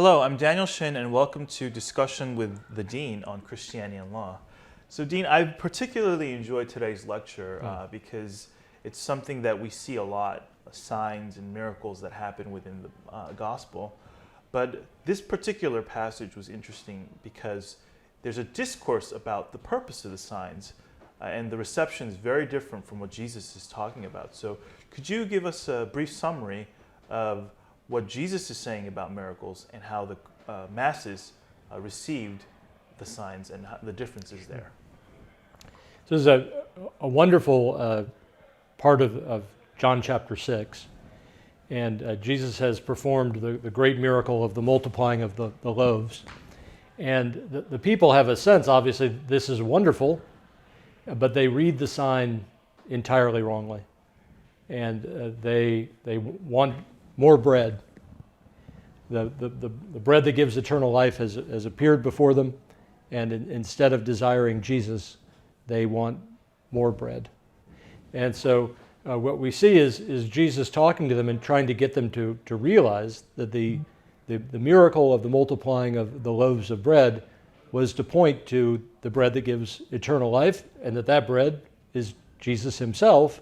Hello, I'm Daniel Shin, and welcome to Discussion with the Dean on Christianity and Law. So, Dean, I particularly enjoyed today's lecture because it's something that we see a lot, signs and miracles that happen within the gospel. But this particular passage was interesting because there's a discourse about the purpose of the signs, and the reception is very different from what Jesus is talking about. So, could you give us a brief summary of what Jesus is saying about miracles and how the masses received the signs and the differences there? So this is a wonderful part of John chapter 6. And Jesus has performed the great miracle of the multiplying of the loaves. And the people have a sense, obviously, this is wonderful, but they read the sign entirely wrongly. And they want more bread. The bread that gives eternal life has appeared before them, and instead of desiring Jesus, they want more bread. And so what we see is Jesus talking to them and trying to get them to realize that the miracle of the multiplying of the loaves of bread was to point to the bread that gives eternal life, and that bread is Jesus himself.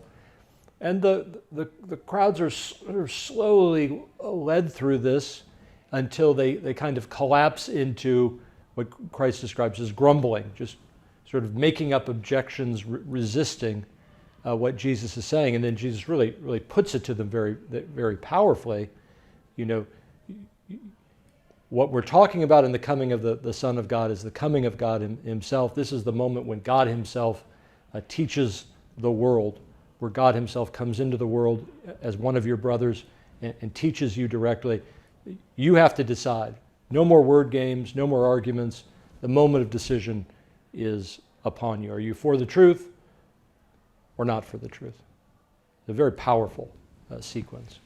And the crowds are slowly led through this until they kind of collapse into what Christ describes as grumbling, just sort of making up objections, resisting what Jesus is saying. And then Jesus really puts it to them very, very powerfully. You know, what we're talking about in the coming of the Son of God is the coming of God himself. This is the moment when God himself teaches the world, where God himself comes into the world as one of your brothers and teaches you directly. You have to decide. No more word games, no more arguments. The moment of decision is upon you. Are you for the truth or not for the truth? A very powerful sequence.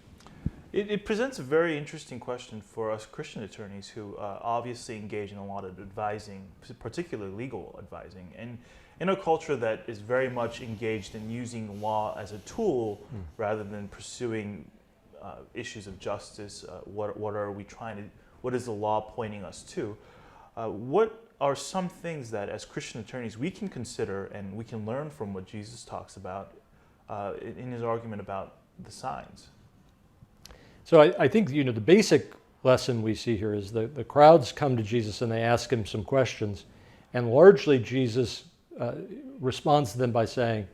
It presents a very interesting question for us Christian attorneys who obviously engage in a lot of advising, particularly legal advising, and in a culture that is very much engaged in using law as a tool rather than pursuing issues of justice. What are we trying to? What is the law pointing us to? What are some things that, as Christian attorneys, we can consider and we can learn from what Jesus talks about in his argument about the signs? So I think the basic lesson we see here is the crowds come to Jesus and they ask him some questions, and largely Jesus responds to them by saying,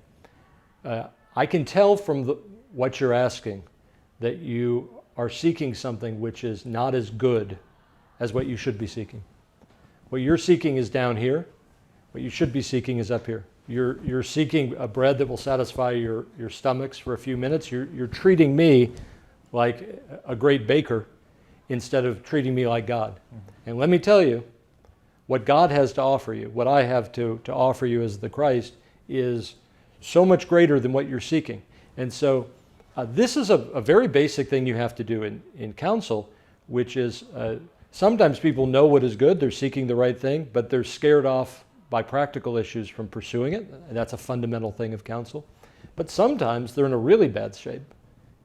I can tell from what you're asking that you are seeking something which is not as good as what you should be seeking. What you're seeking is down here. What you should be seeking is up here. You're seeking a bread that will satisfy your stomachs for a few minutes. You're treating me like a great baker instead of treating me like God. And let me tell you, what God has to offer you, what I have to offer you as the Christ, is so much greater than what you're seeking. And so this is a very basic thing you have to do in counsel, which is sometimes people know what is good, they're seeking the right thing, but they're scared off by practical issues from pursuing it. And that's a fundamental thing of counsel. But sometimes they're in a really bad shape.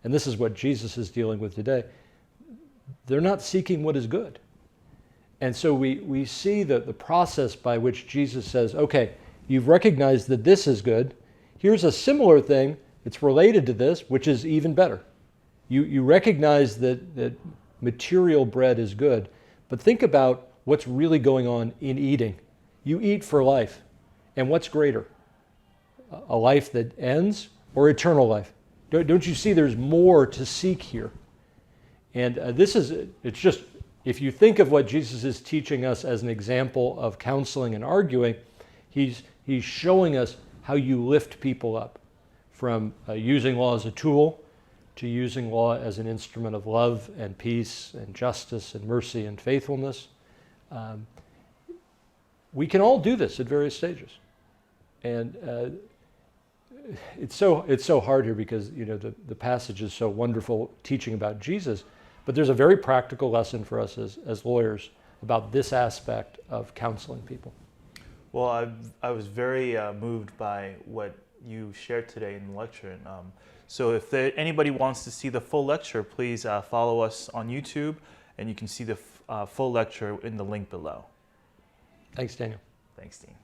And this is what Jesus is dealing with today. They're not seeking what is good. And so we see the process by which Jesus says, okay, you've recognized that this is good. Here's a similar thing. It's related to this, which is even better. You recognize that material bread is good, but think about what's really going on in eating. You eat for life. And what's greater? A life that ends or eternal life? Don't you see there's more to seek here? And it's just, if you think of what Jesus is teaching us as an example of counseling and arguing, he's showing us how you lift people up from using law as a tool to using law as an instrument of love and peace and justice and mercy and faithfulness. We can all do this at various stages. And it's so hard here because the passage is so wonderful teaching about Jesus, but there's a very practical lesson for us as lawyers about this aspect of counseling people. Well, I was very moved by what you shared today in the lecture. So if anybody wants to see the full lecture, please follow us on YouTube and you can see the full lecture in the link below. Thanks, Daniel. Thanks, Dean.